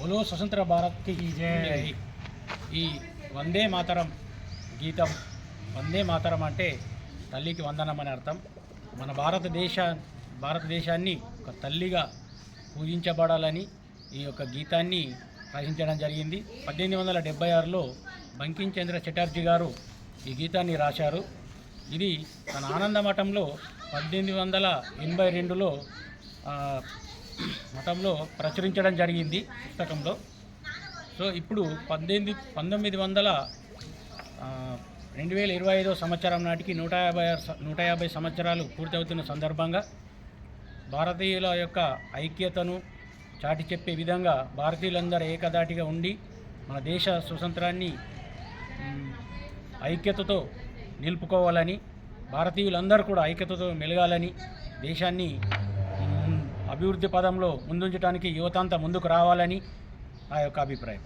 బోలో స్వతంత్ర భారత్కి జై. ఈ వందే మాతరం గీతం, వందే మాతరం అంటే తల్లికి వందనం అని అర్థం. మన భారతదేశాన్ని ఒక తల్లిగా పూజించబడాలని ఈ యొక్క గీతాన్ని రచించడం జరిగింది. 1876లో బంకిం చంద్ర చటర్జీ గారు ఈ గీతాన్ని రాశారు. ఇది తన ఆనంద మఠంలో 1882లో మఠంలో ప్రచురించడం జరిగింది పుస్తకంలో. సో ఇప్పుడు 2025 సంవత్సరం నాటికి 150 సంవత్సరాలు పూర్తవుతున్న సందర్భంగా భారతీయుల యొక్క ఐక్యతను చాటి చెప్పే విధంగా భారతీయులందరూ ఏకదాటిగా ఉండి మన దేశ స్వతంత్రాన్ని ఐక్యతతో నిలుపుకోవాలని, భారతీయులందరూ కూడా ఐక్యతతో మెలగాలని, దేశాన్ని అభివృద్ధి పదంలో ముందుంచడానికి యువతంతా ముందుకు రావాలని నా యొక్క అభిప్రాయం.